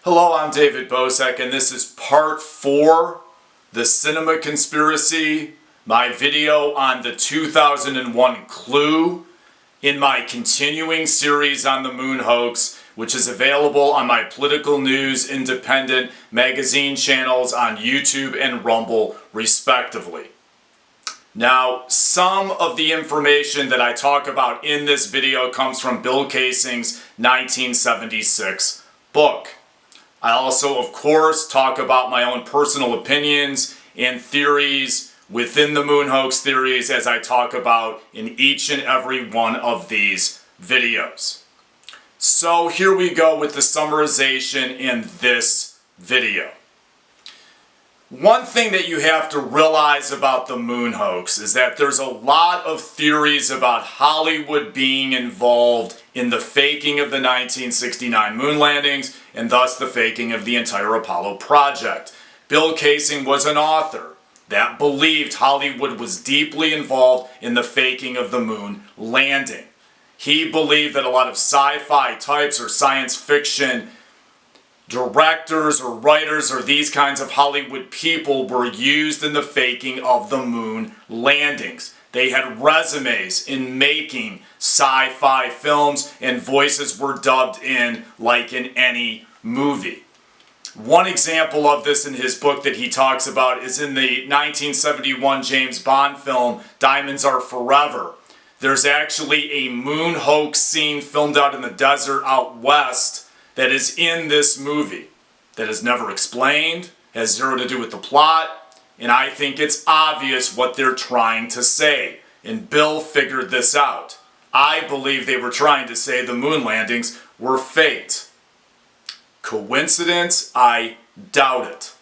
Hello, I'm David Bosek, and this is part 4, The Cinema Conspiracy, my video on the 2001 Clue, in my continuing series on the moon hoax, which is available on my Political News Independent magazine channels on YouTube and Rumble, respectively. Now, some of the information that I talk about in this video comes from Bill Kaysing's 1976 book. I also, of course, talk about my own personal opinions and theories within the moon hoax theories as I talk about in each and every one of these videos. So here we go with the summarization in this video. One thing that you have to realize about the moon hoax is that there's a lot of theories about Hollywood being involved in the faking of the 1969 moon landings and thus the faking of the entire Apollo project. Bill Kaysing was an author that believed Hollywood was deeply involved in the faking of the moon landing. He believed that a lot of sci-fi types or science fiction directors or writers or these kinds of Hollywood people were used in the faking of the moon landings. They had resumes in making sci-fi films and voices were dubbed in like in any movie. One example of this in his book that he talks about is in the 1971 James Bond film Diamonds Are Forever. There's actually a moon hoax scene filmed out in the desert out west that is in this movie that is never explained, has zero to do with the plot, and I think it's obvious what they're trying to say. And Bill figured this out. I believe they were trying to say the moon landings were faked. Coincidence? I doubt it.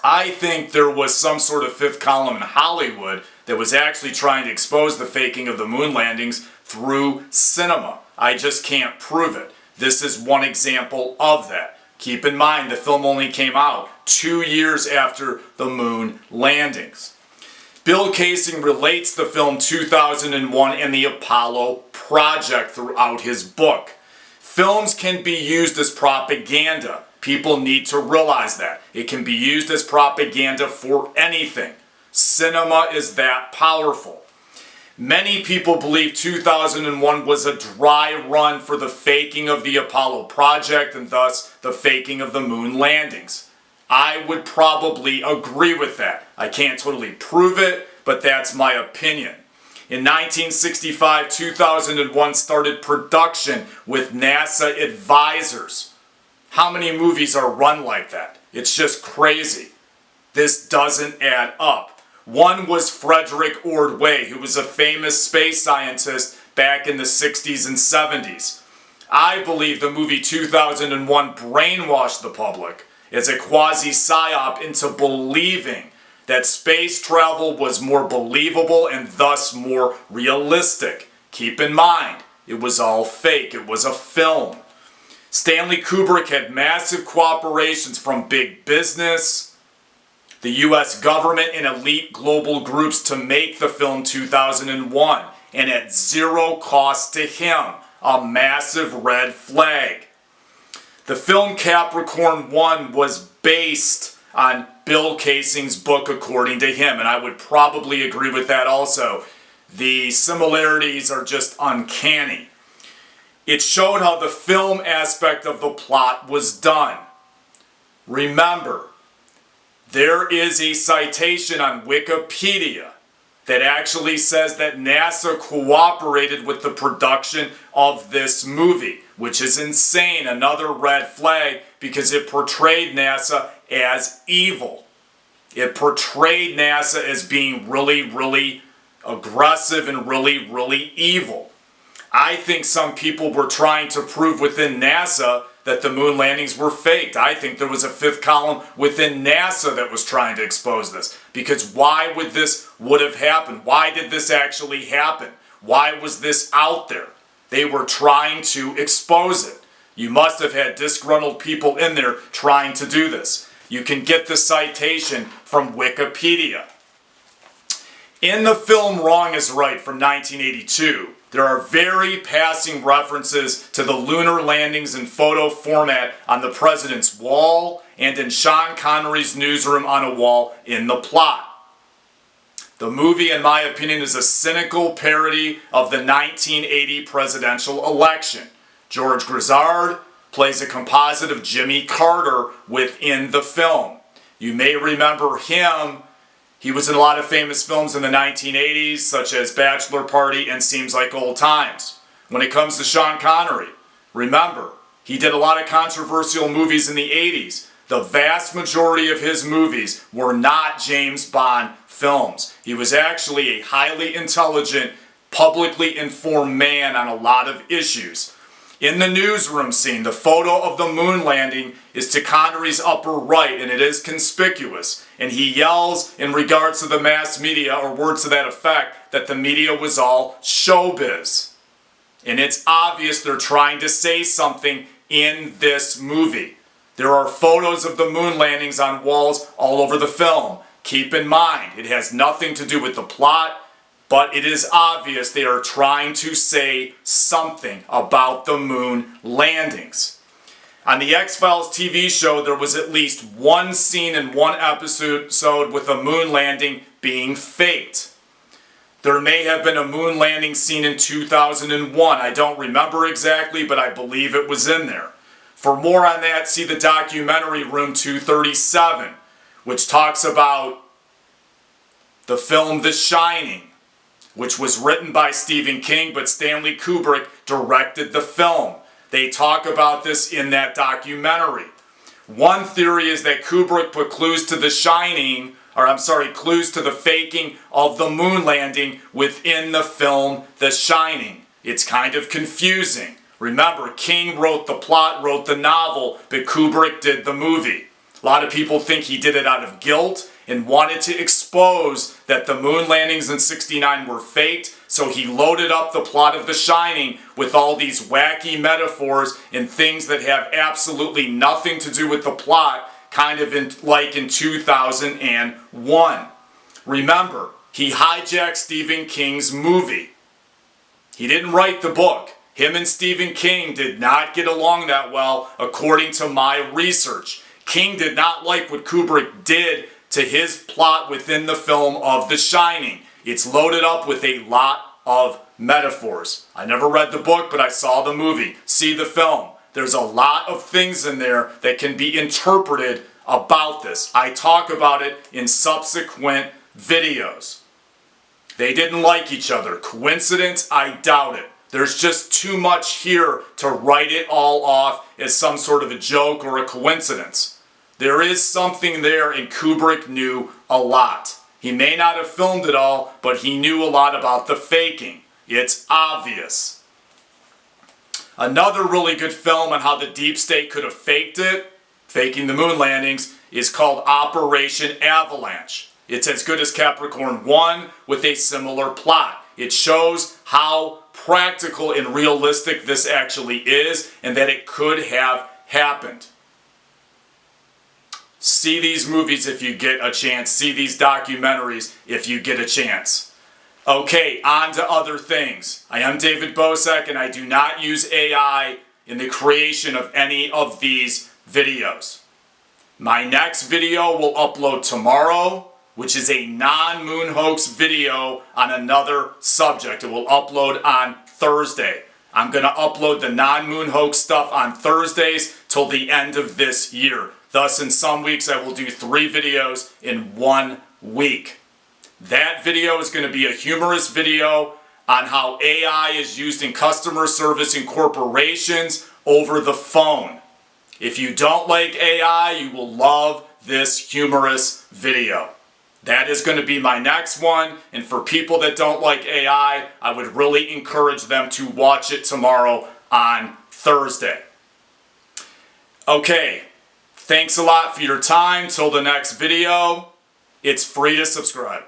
I think there was some sort of fifth column in Hollywood that was actually trying to expose the faking of the moon landings through cinema. I just can't prove it. This is one example of that. Keep in mind, the film only came out 2 years after the moon landings. Bill Kaysing relates the film 2001 and the Apollo project throughout his book. Films can be used as propaganda. People need to realize that. It can be used as propaganda for anything. Cinema is that powerful. Many people believe 2001 was a dry run for the faking of the Apollo project and thus the faking of the moon landings. I would probably agree with that. I can't totally prove it, but that's my opinion. In 1965, 2001 started production with NASA advisors. How many movies are run like that? It's just crazy. This doesn't add up. One was Frederick Ordway, who was a famous space scientist back in the 60s and 70s. I believe the movie 2001 brainwashed the public as a quasi-psyop into believing that space travel was more believable and thus more realistic. Keep in mind, it was all fake. It was a film. Stanley Kubrick had massive cooperations from big business, the US government and elite global groups to make the film 2001, and at zero cost to him, a massive red flag. The film Capricorn 1 was based on Bill Kaysing's book according to him, and I would probably agree with that also. The similarities are just uncanny. It showed how the film aspect of the plot was done. Remember, there is a citation on Wikipedia that actually says that NASA cooperated with the production of this movie, which is insane, another red flag, because it portrayed NASA as evil. It portrayed NASA as being really, really aggressive and really, really evil. I think some people were trying to prove within NASA that the moon landings were faked. I think there was a fifth column within NASA that was trying to expose this. Because why would this would have happened? Why did this actually happen? Why was this out there? They were trying to expose it. You must have had disgruntled people in there trying to do this. You can get the citation from Wikipedia. In the film Wrong is Right from 1982, There are very passing references to the lunar landings in photo format on the president's wall and in Sean Connery's newsroom on a wall in the plot. The movie, in my opinion, is a cynical parody of the 1980 presidential election. George Grizzard plays a composite of Jimmy Carter within the film. You may remember him. He was in a lot of famous films in the 1980s, such as Bachelor Party and Seems Like Old Times. When it comes to Sean Connery, remember, he did a lot of controversial movies in the 80s. The vast majority of his movies were not James Bond films. He was actually a highly intelligent, publicly informed man on a lot of issues. In the newsroom scene, the photo of the moon landing is to Connery's upper right, and it is conspicuous. And he yells in regards to the mass media, or words to that effect, that the media was all showbiz. And it's obvious they're trying to say something in this movie. There are photos of the moon landings on walls all over the film. Keep in mind, it has nothing to do with the plot, but it is obvious they are trying to say something about the moon landings. On the X-Files TV show, there was at least one scene in one episode with a moon landing being faked. There may have been a moon landing scene in 2001. I don't remember exactly, but I believe it was in there. For more on that, see the documentary Room 237, which talks about the film The Shining, which was written by Stephen King, but Stanley Kubrick directed the film. They talk about this in that documentary. One theory is that Kubrick put clues to The Shining, clues to the faking of the moon landing within the film The Shining. It's kind of confusing. Remember, King wrote the plot, wrote the novel, but Kubrick did the movie. A lot of people think he did it out of guilt and wanted to expose that the moon landings in '69 were faked, so he loaded up the plot of The Shining with all these wacky metaphors and things that have absolutely nothing to do with the plot, kind of like in 2001. Remember, he hijacked Stephen King's movie. He didn't write the book. Him and Stephen King did not get along that well, according to my research. King did not like what Kubrick did to his plot within the film of The Shining. It's loaded up with a lot of metaphors. I never read the book, but I saw the movie. See the film. There's a lot of things in there that can be interpreted about this. I talk about it in subsequent videos. They didn't like each other. Coincidence? I doubt it. There's just too much here to write it all off as some sort of a joke or a coincidence. There is something there, and Kubrick knew a lot. He may not have filmed it all, but he knew a lot about the faking. It's obvious. Another really good film on how the deep state could have faked it, faking the moon landings, is called Operation Avalanche. It's as good as Capricorn 1 with a similar plot. It shows how practical and realistic this actually is, and that it could have happened. See these movies if you get a chance. See these documentaries if you get a chance. Okay, on to other things. I am David Bosek, and I do not use AI in the creation of any of these videos. My next video will upload tomorrow, which is a non-moon hoax video on another subject. It will upload on Thursday. I'm going to upload the non-moon hoax stuff on Thursdays till the end of this year. Thus, in some weeks, I will do 3 videos in 1 week. That video is going to be a humorous video on how AI is used in customer service in corporations over the phone. If you don't like AI, you will love this humorous video. That is going to be my next one, and for people that don't like AI, I would really encourage them to watch it tomorrow on Thursday. Okay, thanks a lot for your time. Till the next video, it's free to subscribe.